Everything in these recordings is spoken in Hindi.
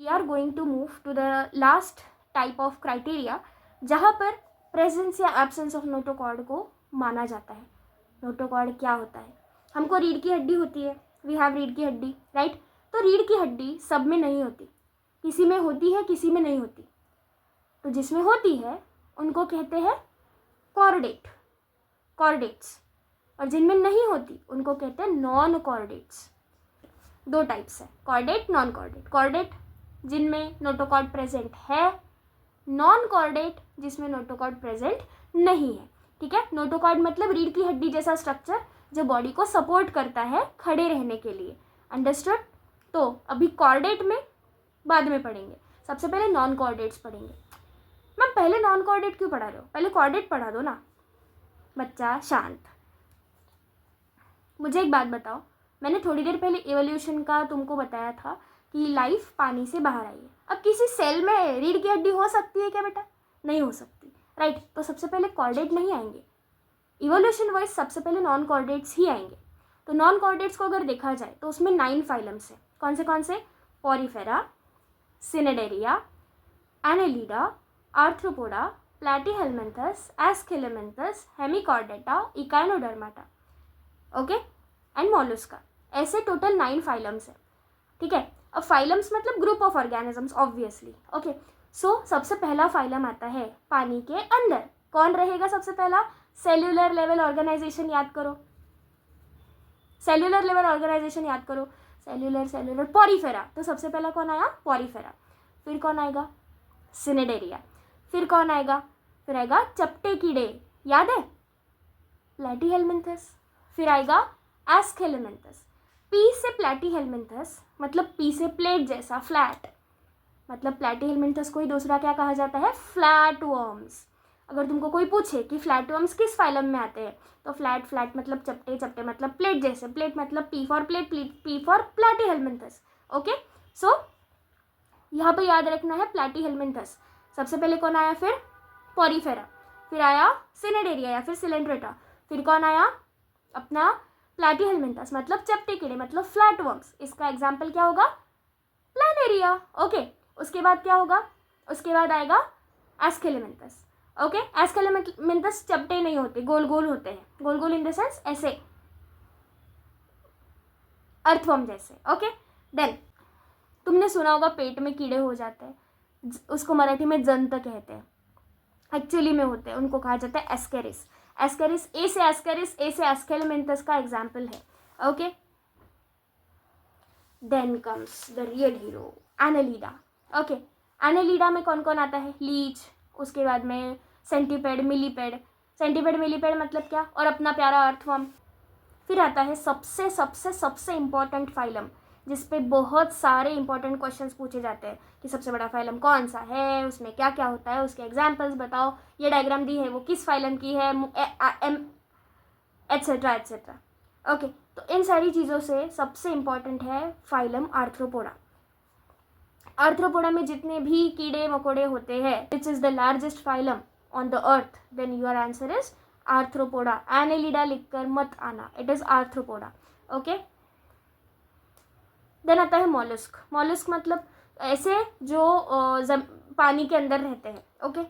We are going to move to the last type of criteria जहाँ पर प्रेजेंस या एब्सेंस ऑफ नोटोकॉर्ड को माना जाता है। नोटोकॉर्ड क्या होता है? हमको रीढ़ की हड्डी होती है, वी हैव रीढ़ की हड्डी, राइट? तो रीढ़ की हड्डी सब में नहीं होती, किसी में होती है, किसी में नहीं होती। तो जिसमें होती है उनको कहते हैं कॉर्डेट्स, और जिनमें नहीं होती उनको कहते हैं नॉन कॉर्डेट्स। दो टाइप्स है, कॉर्डेट, नॉन कॉर्डेट। कॉर्डेट जिनमें नोटोकॉर्ड प्रेजेंट है, नॉन कॉर्डेट जिसमें नोटोकॉर्ड प्रेजेंट नहीं है। ठीक है, नोटोकॉर्ड मतलब रीढ़ की हड्डी जैसा स्ट्रक्चर जो बॉडी को सपोर्ट करता है खड़े रहने के लिए। अंडरस्टूड? तो अभी कॉर्डेट में बाद में पढ़ेंगे, सबसे पहले नॉन कॉर्डेट्स पढ़ेंगे। मैम पहले नॉन कॉर्डेट क्यों पढ़ा रहे हो? पहले कॉर्डेट पढ़ा दो ना। बच्चा शांत। मुझे एक बात बताओ, मैंने थोड़ी देर पहले एवोल्यूशन का तुमको बताया था कि लाइफ पानी से बाहर आई है। अब किसी सेल में रीढ़ की हड्डी हो सकती है क्या बेटा? नहीं हो सकती, राइट? तो सबसे पहले कॉर्डेट नहीं आएंगे, इवोल्यूशन वाइज सबसे पहले नॉन कॉर्डेट्स ही आएंगे। तो नॉन कॉर्डेट्स को अगर देखा जाए तो उसमें 9 फाइलम्स हैं। कौन से? Porifera, cnidaria, annelida, arthropoda, platyhelminthes, aschelminthes, hemichordata, echinodermata, okay, and mollusca. ऐसे टोटल 9 फाइलम्स है। ठीक है, अब फाइलम्स मतलब group of organisms obviously. Okay, so सबसे पहला फाइलम आता है पानी के अंदर। कौन रहेगा सबसे पहला? सेल्यूलर लेवल ऑर्गेनाइजेशन याद करो, सेल्यूलर लेवल ऑर्गेनाइजेशन याद करो। Cellular Porifera. तो सबसे पहला कौन आया? पॉरीफेरा। फिर कौन आएगा? सिनेडेरिया। फिर कौन आएगा? फिर आएगा चपटे कीड़े, याद है? प्लैटीहेलमिन्थस। फिर आएगा एस्केलेमिन्थस। पी से प्लैटीहेलमिन्थस मतलब पी से प्लेट जैसा, फ्लैट, मतलब प्लैटीहेलमिन्थस को ही दूसरा क्या कहा जाता है? Flat worms. अगर तुमको कोई पूछे कि फ्लैट वर्म्स किस फाइलम में आते हैं, तो फ्लैट मतलब चपटे, चपटे मतलब प्लेट जैसे, प्लेट मतलब P for plate, P for platyhelminthes. Okay, so यहाँ पे याद रखना है प्लैटीहेलमिन्थस। सबसे पहले कौन आया? फिर पॉरीफेरा। फिर आया सिनेडेरिया या फिर सिलेंड्रेटा। फिर कौन आया? अपना प्लैटीहेलमिन्थस मतलब चपटे कीड़े मतलब फ्लैट वर्म्स। इसका एग्जाम्पल क्या होगा? प्लैनेरिया। ओके, उसके बाद क्या होगा? उसके बाद आएगा एस्केलेमिन्थस। ओके, एस्केलेमिन्थस चपटे नहीं होते, गोल गोल होते हैं। गोल गोल इन द सेंस ऐसे, अर्थवर्म जैसे। ओके, देन तुमने सुना होगा पेट में कीड़े हो जाते हैं, उसको मराठी में जंत कहते हैं, एक्चुअली में होते हैं, उनको कहा जाता है एस्केरिस। एस्केरिस, ए से एस्केरिस, ए से एस्केलेमिन्थस का एग्जाम्पल है। Okay, then comes the real hero, Annelida. Okay, Annelida में कौन कौन आता है? लीच, उसके बाद में सेंटीपेड, मिलीपेड। सेंटीपेड मिलीपेड मतलब क्या? और अपना प्यारा अर्थवर्म। फिर आता है सबसे सबसे सबसे इम्पॉर्टेंट फाइलम, जिस पे बहुत सारे इंपॉर्टेंट क्वेश्चंस पूछे जाते हैं कि सबसे बड़ा फाइलम कौन सा है, उसमें क्या क्या होता है, उसके एग्जाम्पल्स बताओ, ये डायग्राम दी है वो किस फाइलम की है, एट्सेट्रा एट्सेट्रा। ओके, तो इन सारी चीज़ों से सबसे इम्पॉर्टेंट है फाइलम आर्थ्रोपोडा। आर्थ्रोपोडा में जितने भी कीड़े मकोड़े होते हैं, which is the largest phylum on the earth, then your answer is Arthropoda. Annelida लिखकर मत आना, it is Arthropoda. Okay, then आता है मॉलस्क। मॉलस्क मतलब ऐसे जो पानी के अंदर रहते हैं। ओके,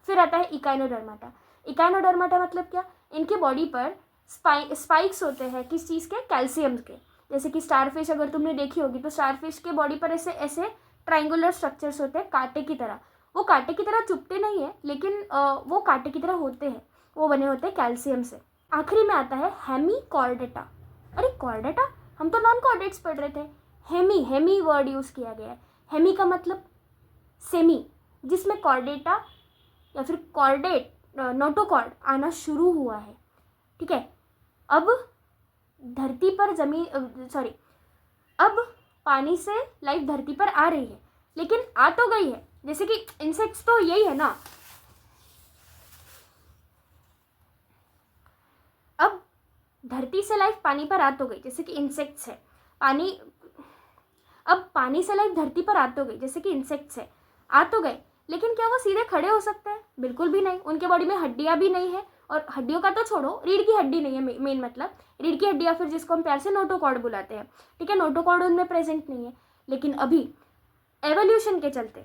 फिर आता है इकाइनोडर्माटा। इकाइनोडर्माटा मतलब क्या? इनके बॉडी पर स्पाइक्स होते हैं, किस चीज़ के? कैल्शियम के। जैसे कि स्टारफिश अगर तुमने देखी होगी तो स्टारफिश के बॉडी पर ऐसे ऐसे ट्राइंगुलर स्ट्रक्चर्स होते हैं, कांटे की तरह। वो कांटे की तरह चुभते नहीं है, लेकिन वो कांटे की तरह होते हैं, वो बने होते हैं कैल्शियम से। आखिरी में आता है हेमिकॉर्डेटा। अरे कॉर्डेटा, हम तो नॉन कॉर्डेट्स पढ़ रहे थे। हेमी वर्ड यूज़ किया गया है। हेमी का मतलब सेमी, जिसमें कॉर्डेटा या फिर कॉर्डेट, नोटोकॉर्ड आना शुरू हुआ है। ठीक है, अब धरती पर अब पानी से लाइफ धरती पर आ रही है, लेकिन आ तो गई है। जैसे कि इंसेक्ट्स तो यही है ना। अब धरती से लाइफ पानी पर आ तो गई, जैसे कि इंसेक्ट्स है। अब पानी से लाइफ धरती पर आ तो गई, जैसे कि इंसेक्ट्स है, आ तो गए, लेकिन क्या वो सीधे खड़े हो सकते हैं? बिल्कुल भी नहीं। उनके बॉडी में हड्डियां भी नहीं है और हड्डियों का तो छोड़ो, रीढ़ की हड्डी नहीं है मेन मतलब, रीढ़ की हड्डी या फिर जिसको हम प्यार से नोटोकॉर्ड बुलाते हैं, ठीक है, नोटोकॉर्ड उनमें प्रेजेंट नहीं है। लेकिन अभी एवोल्यूशन के चलते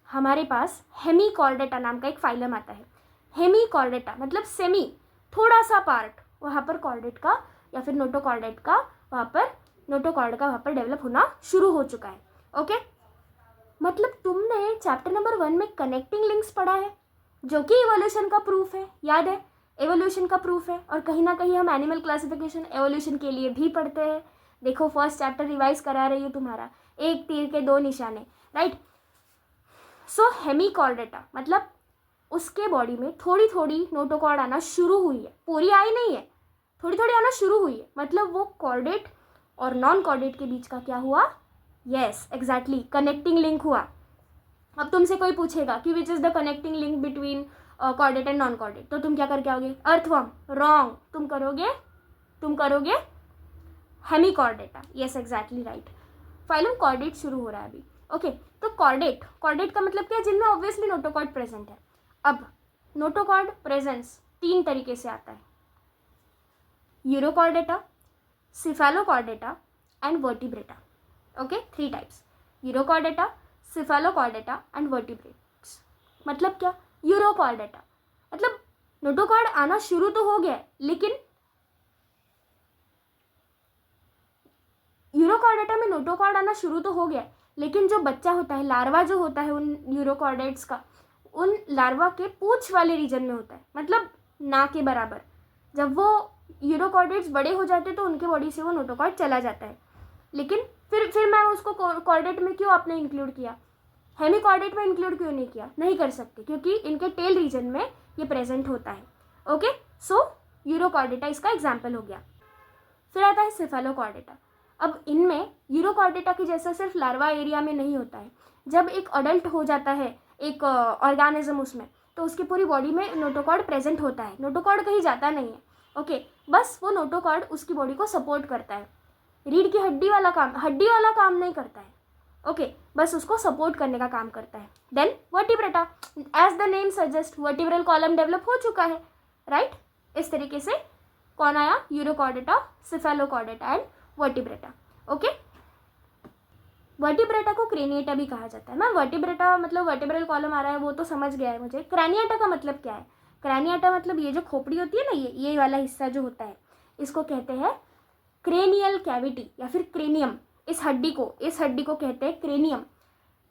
हमारे पास हेमीकॉर्डेटा नाम का एक फाइलम आता है। हेमीकॉर्डेटा मतलब सेमी, थोड़ा सा पार्ट वहाँ पर कॉर्डेट का या फिर नोटोकॉर्डेट का वहाँ पर, नोटोकॉर्ड का वहाँ पर डेवलप होना शुरू हो चुका है। ओके, मतलब तुमने चैप्टर नंबर 1 में कनेक्टिंग लिंक्स पढ़ा है, जो कि एवोल्यूशन का प्रूफ है, याद है, एवोल्यूशन का प्रूफ है। और कहीं ना कहीं हम एनिमल क्लासिफिकेशन एवोल्यूशन के लिए भी पढ़ते हैं। देखो फर्स्ट चैप्टर रिवाइज करा रही हूँ तुम्हारा, एक तीर के दो निशाने, राइट। सो हेमीकॉर्डेटा मतलब उसके बॉडी में थोड़ी थोड़ी नोटोकॉर्ड आना शुरू हुई है, पूरी आई नहीं है, थोड़ी थोड़ी आना शुरू हुई है। मतलब वो कॉर्डेट और नॉन कॉर्डेट के बीच का क्या हुआ, यस एग्जैक्टली कनेक्टिंग लिंक हुआ। अब तुमसे कोई पूछेगा कि which is the connecting link between chordate and non chordate, तो तुम क्या करके आओगे, अर्थवर्म, रॉन्ग, तुम करोगे hemichordata, yes exactly right. Phylum chordate शुरू हो रहा है अभी। ओके, तो कॉर्डेट का मतलब क्या है, जिनमें ऑब्वियसली नोटोकॉर्ड प्रेजेंट है। अब नोटोकॉर्ड प्रेजेंस 3 तरीके से आता है, urochordata, Cephalochordata and Vertebrata. Okay, 3 types, urochordata, Cephalochordata and vertebrates. मतलब क्या, यूरोकॉर्डेटा मतलब नोटोकॉर्ड आना शुरू तो हो गया है, लेकिन यूरोकॉर्डेटा में नोटोकॉर्ड आना शुरू तो हो गया है, लेकिन जो बच्चा होता है, लार्वा जो होता है उन यूरोकॉर्डेट्स का, उन लार्वा के पूंछ वाले रीजन में होता है, मतलब ना के बराबर। जब वो यूरोकॉर्डेट्स बड़े हो जाते हैं तो उनके बॉडी से वो नोटोकॉर्ड चला जाता है। लेकिन फिर मैं उसको कॉर्डेट में क्यों आपने इंक्लूड किया, हेमीकॉर्डेट में इंक्लूड क्यों नहीं किया, नहीं कर सकते क्योंकि इनके टेल रीजन में ये प्रेजेंट होता है। ओके, सो यूरोकॉर्डेटा इसका एग्जाम्पल हो गया। फिर आता है सिफेलोकॉर्डेटा। अब इनमें यूरोकॉर्डेटा की जैसा सिर्फ लार्वा एरिया में नहीं होता है, जब एक अडल्ट हो जाता है एक ऑर्गेनिज्म उसमें, तो उसकी पूरी बॉडी में नोटोकॉर्ड प्रेजेंट होता है। नोटोकॉर्ड कहीं जाता नहीं है, ओके, बस वो नोटोकॉर्ड उसकी बॉडी को सपोर्ट करता है। रीढ़ की हड्डी वाला काम नहीं करता है, ओके, बस उसको सपोर्ट करने का काम करता है। Then Vertebrata, as the name suggest, vertebral column develop हो चुका है, राइट। इस तरीके से कौन आया, Urochordata, Cephalochordata and Vertebrata. Okay, Vertebrata को क्रेनिएटा भी कहा जाता है। मैम वर्टिब्रेटा मतलब वर्टिब्रल कॉलम आ रहा है वो तो समझ गया है मुझे, क्रेनिएटा का मतलब क्या है, क्रेनिएटा मतलब ये जो खोपड़ी होती है ना, ये वाला हिस्सा जो होता है, इसको कहते हैं क्रेनियल कैविटी या फिर क्रेनियम। इस हड्डी को कहते हैं क्रेनियम।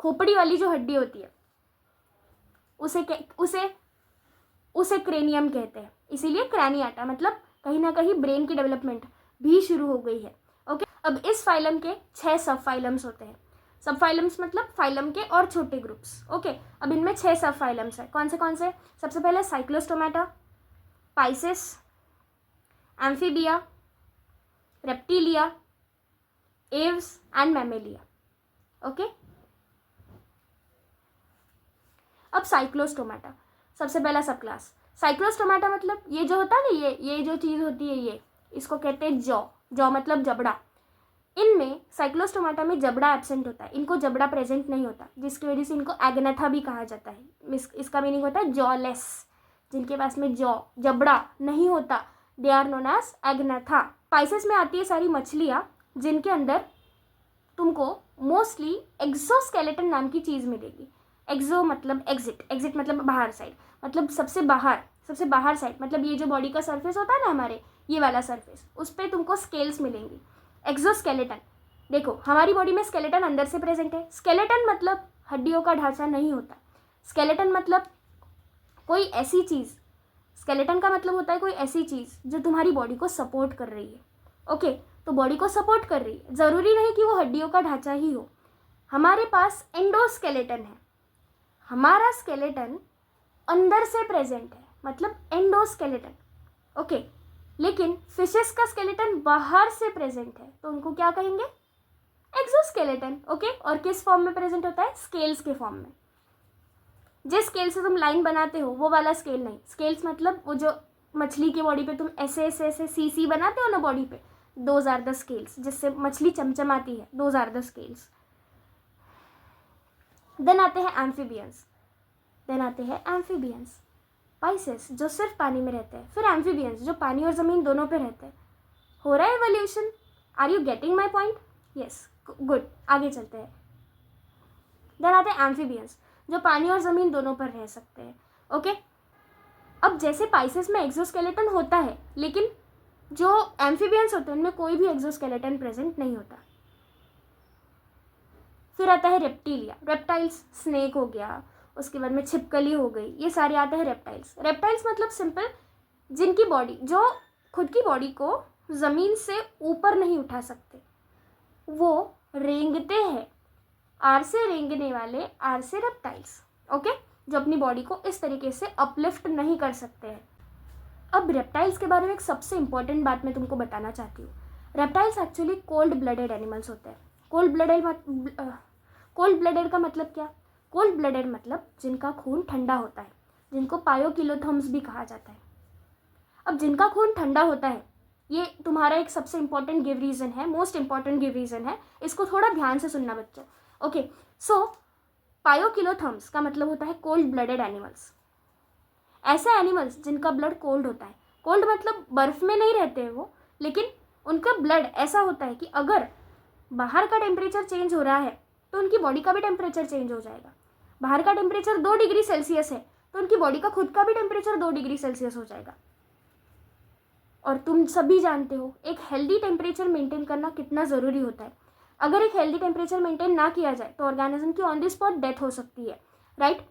खोपड़ी वाली जो हड्डी होती है उसे क्रेनियम कहते हैं, इसीलिए क्रेनिएटा मतलब कहीं ना कहीं ब्रेन की डेवलपमेंट भी शुरू हो गई है। ओके, अब इस फाइलम के 6 सब फाइलम्स होते हैं। सब फाइलम्स मतलब फाइलम के और छोटे ग्रुप्स। ओके, अब इनमें 6 सब फाइलम्स है। कौन से? सबसे पहले Cyclostomata, Pisces, amphibia, reptilia, Aves and Mammalia. Okay, अब साइक्लोस्टोमेटा सबसे पहला सब क्लास। साइक्लोस्टोमेटा मतलब ये जो होता है ना, ये जो चीज़ होती है, ये इसको कहते हैं जॉ मतलब जबड़ा। इनमें साइक्लोस्टोमेटा में जबड़ा एब्सेंट होता है, इनको जबड़ा प्रेजेंट नहीं होता, जिसकी वजह से इनको एग्नेथा भी कहा जाता है। इसका मीनिंग होता है जॉलेस, जिनके पास में जबड़ा नहीं होता, they are known as Agnatha. Pisces में आती है सारी मछलियाँ जिनके अंदर तुमको मोस्टली एक्सोस्केलेटन नाम की चीज़ मिलेगी। एक्सो मतलब एग्जिट मतलब बाहर साइड, मतलब सबसे बाहर साइड, मतलब ये जो बॉडी का सरफेस होता है ना हमारे, ये वाला सरफेस, उस पर तुमको स्केल्स मिलेंगी। एक्सोस्केलेटन, देखो हमारी बॉडी में स्केलेटन अंदर से प्रेजेंट है। स्केलेटन मतलब हड्डियों का ढांचा नहीं होता, स्केलेटन मतलब कोई ऐसी चीज़, स्केलेटन का मतलब होता है कोई ऐसी चीज़ जो तुम्हारी बॉडी को सपोर्ट कर रही है। ओके, तो बॉडी को सपोर्ट कर रही है, ज़रूरी नहीं कि वो हड्डियों का ढांचा ही हो। हमारे पास एंडोस्केलेटन है, हमारा स्केलेटन अंदर से प्रेजेंट है, मतलब एंडोस्केलेटन। ओके, लेकिन फिशेस का स्केलेटन बाहर से प्रेजेंट है, तो उनको क्या कहेंगे, एक्सोस्केलेटन। ओके, और किस फॉर्म में प्रेजेंट होता है, स्केल्स के फॉर्म में। जिस स्केल से तुम लाइन बनाते हो वो वाला स्केल नहीं, स्केल्स मतलब वो जो मछली की बॉडी पे तुम ऐसे सी बनाते हो ना बॉडी पे, दोज आर द स्केल्स, जिससे मछली चमचमाती है, those are the scales. Then आते हैं एम्फीबियंस, पाइसेस जो सिर्फ पानी में रहते हैं, फिर एम्फीबियंस जो पानी और ज़मीन दोनों पे रहते हैं। हो रहा है evolution? Are you getting my point? Yes, good, आगे चलते हैं। देन आते हैं एम्फीबियंस जो पानी और ज़मीन दोनों पर रह सकते हैं। ओके, अब जैसे पाइसेस में एक्सोस्केलेटन होता है, लेकिन जो एम्फीबियंस होते हैं उनमें कोई भी एक्सोस्केलेटन प्रेजेंट नहीं होता। फिर आता है रेप्टिलिया, रेप्टाइल्स, स्नेक हो गया, उसके बाद में छिपकली हो गई, ये सारे आते हैं रेप्टाइल्स। रेप्टाइल्स मतलब सिंपल, जिनकी बॉडी, जो खुद की बॉडी को ज़मीन से ऊपर नहीं उठा सकते, वो रेंगते हैं। आर से रेंगने वाले आर से रेप्टाइल्स। ओके, जो अपनी बॉडी को इस तरीके से अपलिफ्ट नहीं कर सकते हैं। अब रेप्टाइल्स के बारे में एक सबसे इंपॉर्टेंट बात मैं तुमको बताना चाहती हूँ। Reptiles actually cold blooded animals होते हैं। कोल्ड ब्लडेड का मतलब क्या? कोल्ड ब्लडेड मतलब जिनका खून ठंडा होता है, जिनको पायोकिलोथर्म्स भी कहा जाता है। अब जिनका खून ठंडा होता है, ये तुम्हारा एक सबसे इंपॉर्टेंट गिव रीज़न है, मोस्ट इंपॉर्टेंट गिव रीज़न है, इसको थोड़ा ध्यान से सुनना बच्चों। ओके, सो पायोकिलोथर्म्स का मतलब होता है कोल्ड ब्लडेड एनिमल्स। ऐसे एनिमल्स जिनका ब्लड कोल्ड होता है। कोल्ड मतलब बर्फ में नहीं रहते हैं वो, लेकिन उनका ब्लड ऐसा होता है कि अगर बाहर का टेम्परेचर चेंज हो रहा है तो उनकी बॉडी का भी टेम्परेचर चेंज हो जाएगा। बाहर का टेम्परेचर 2 डिग्री सेल्सियस है तो उनकी बॉडी का खुद का भी टेम्परेचर 2 डिग्री सेल्सियस हो जाएगा। और तुम सभी जानते हो एक हेल्दी टेम्परेचर मेंटेन करना कितना ज़रूरी होता है। अगर एक हेल्दी टेम्परेचर मेंटेन ना किया जाए तो ऑर्गेनिज्म की ऑन द स्पॉट डेथ हो सकती है, राइट।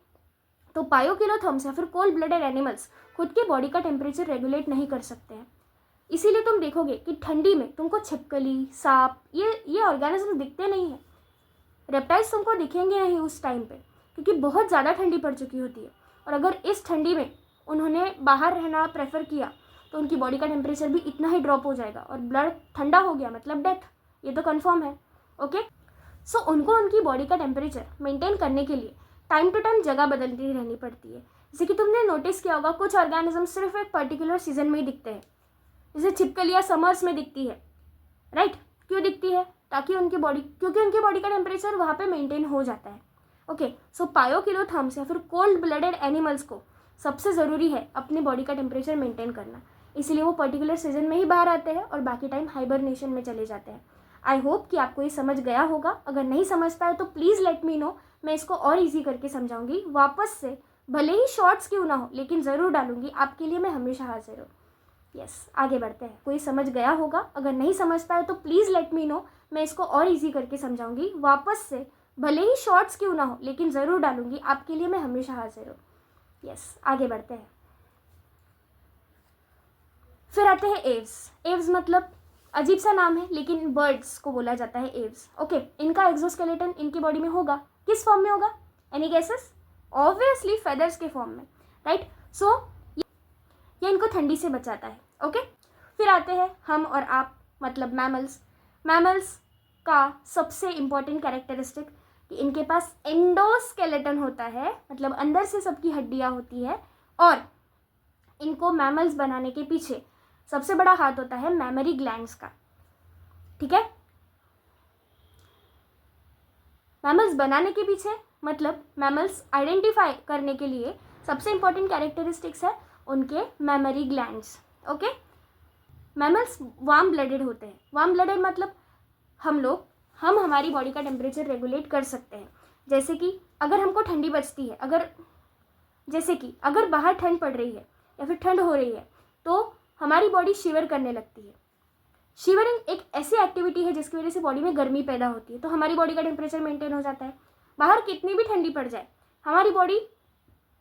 तो पायोकिलोथर्म्स या फिर कोल्ड ब्लडेड एनिमल्स खुद की बॉडी का टेम्परेचर रेगुलेट नहीं कर सकते हैं। इसीलिए तुम देखोगे कि ठंडी में तुमको छिपकली, सांप, ये ऑर्गेनिज्म दिखते नहीं है। रेप्टाइल्स तुमको दिखेंगे नहीं उस टाइम पे, क्योंकि बहुत ज़्यादा ठंडी पड़ चुकी होती है। और अगर इस ठंडी में उन्होंने बाहर रहना प्रेफर किया तो उनकी बॉडी का टेम्परेचर भी इतना ही ड्रॉप हो जाएगा और ब्लड ठंडा हो गया मतलब डेथ, ये तो कन्फर्म है। ओके, सो उनको उनकी बॉडी का टेम्परेचर मेंटेन करने के लिए टाइम टू टाइम जगह बदलती रहनी पड़ती है। जैसे कि तुमने नोटिस किया होगा कुछ ऑर्गेनिज्म सिर्फ एक पर्टिकुलर सीजन में ही दिखते हैं। जैसे छिपकलियाँ समर्स में दिखती है, राइट। क्यों दिखती है? ताकि क्योंकि उनकी बॉडी का टेम्परेचर वहाँ पे मेंटेन हो जाता है। ओके, सो पायोकिलोथर्म्स या फिर कोल्ड ब्लडेड एनिमल्स को सबसे ज़रूरी है अपनी बॉडी का टेम्परेचर मेंटेन करना, इसलिए वो पर्टिकुलर सीजन में ही बाहर आते हैं और बाकी टाइम हाइबरनेशन में चले जाते हैं। आई होप कि आपको ये समझ गया होगा। अगर नहीं समझता है तो प्लीज़ लेट मी नो, मैं इसको और ईजी करके समझाऊंगी वापस से। भले ही शॉर्ट्स क्यों ना हो लेकिन ज़रूर डालूंगी, आपके लिए मैं हमेशा हाजिर हूँ। यस, आगे बढ़ते हैं। कोई समझ गया होगा? अगर नहीं समझता है तो प्लीज़ लेट मी नो, मैं इसको और ईजी करके समझाऊंगी वापस से। भले ही शॉर्ट्स क्यों ना हो लेकिन ज़रूर डालूंगी, आपके लिए मैं हमेशा हाजिर हूँ। यस, आगे बढ़ते हैं। फिर आते हैं एव्स। एव्स मतलब अजीब सा नाम है लेकिन बर्ड्स को बोला जाता है एव्स। ओके, इनका एक्सोस्केलेटन इनकी बॉडी में होगा, किस फॉर्म में होगा? Any guesses? ऑब्वियसली फेदर्स के फॉर्म में, राइट। सो ये इनको ठंडी से बचाता है। ओके, फिर आते हैं हम और आप, मतलब मैमल्स। मैमल्स का सबसे इम्पॉर्टेंट कैरेक्टरिस्टिक कि इनके पास एंडोस्केलेटन होता है, मतलब अंदर से सबकी हड्डियाँ होती है। और इनको मैमल्स बनाने के पीछे सबसे बड़ा हाथ होता है मैमरी ग्लैंड्स का, ठीक है। मैमल्स बनाने के पीछे मतलब मैमल्स आइडेंटिफाई करने के लिए सबसे इंपॉर्टेंट कैरेक्टरिस्टिक्स है उनके memory glands. Okay, mammals warm blooded होते हैं। वार्म ब्लडेड मतलब हम हमारी बॉडी का टेम्परेचर रेगुलेट कर सकते हैं। जैसे कि अगर हमको ठंडी बचती है, अगर बाहर ठंड पड़ रही है या फिर ठंड हो रही है तो हमारी बॉडी शिवर करने लगती है। शिवरिंग एक ऐसी एक्टिविटी है जिसकी वजह से बॉडी में गर्मी पैदा होती है, तो हमारी बॉडी का टेम्परेचर मेंटेन हो जाता है। बाहर कितनी भी ठंडी पड़ जाए हमारी बॉडी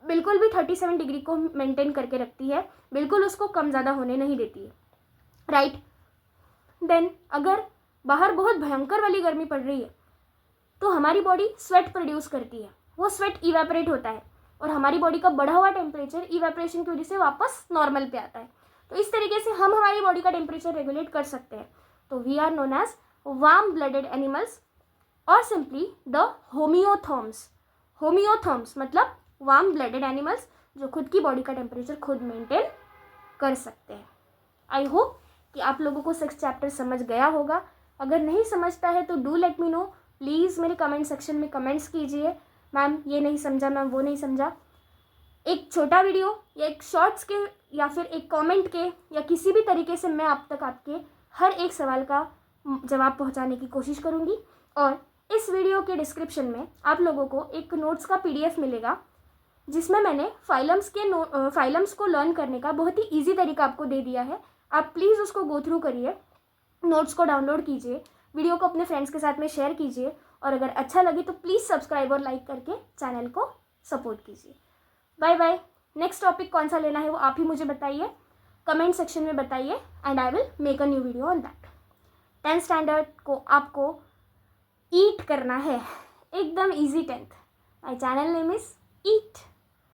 बिल्कुल भी 37 डिग्री को मेंटेन करके रखती है, बिल्कुल उसको कम ज़्यादा होने नहीं देती है, राइट। देन अगर बाहर बहुत भयंकर वाली गर्मी पड़ रही है तो हमारी बॉडी स्वेट प्रोड्यूस करती है, वो स्वेट इवेपोरेट होता है और हमारी बॉडी का बढ़ा हुआ टेम्परेचर इवेपोरेशन की वजह से वापस नॉर्मल पे आता है। तो इस तरीके से हम हमारी बॉडी का टेम्परेचर रेगुलेट कर सकते हैं। तो we are known as warm blooded animals और सिंपली द होमियोथर्म्स। होमियोथर्म्स मतलब वार्म ब्लडेड एनिमल्स जो खुद की बॉडी का टेम्परेचर खुद मेंटेन कर सकते हैं। आई होप कि आप लोगों को 6th चैप्टर समझ गया होगा। अगर नहीं समझता है तो do let me know, please मेरे कमेंट सेक्शन में कमेंट्स कीजिए, मैम ये नहीं समझा, मैम वो नहीं समझा। एक छोटा वीडियो या एक शॉर्ट्स के या फिर एक कमेंट के या किसी भी तरीके से मैं आप तक आपके हर एक सवाल का जवाब पहुंचाने की कोशिश करूंगी। और इस वीडियो के डिस्क्रिप्शन में आप लोगों को एक नोट्स का PDF मिलेगा, जिसमें मैंने फाइलम्स को लर्न करने का बहुत ही ईजी तरीका आपको दे दिया है। आप प्लीज़ उसको गो थ्रू करिए, नोट्स को डाउनलोड कीजिए, वीडियो को अपने फ्रेंड्स के साथ में शेयर कीजिए, और अगर अच्छा लगे तो प्लीज़ सब्सक्राइब और लाइक करके चैनल को सपोर्ट कीजिए। Bye bye. नेक्स्ट टॉपिक कौन सा लेना है वो आप ही मुझे बताइए, कमेंट सेक्शन में बताइए, and I will make a new video on that. 10th standard को आपको ईट करना है, एकदम easy 10th। My channel name is eat.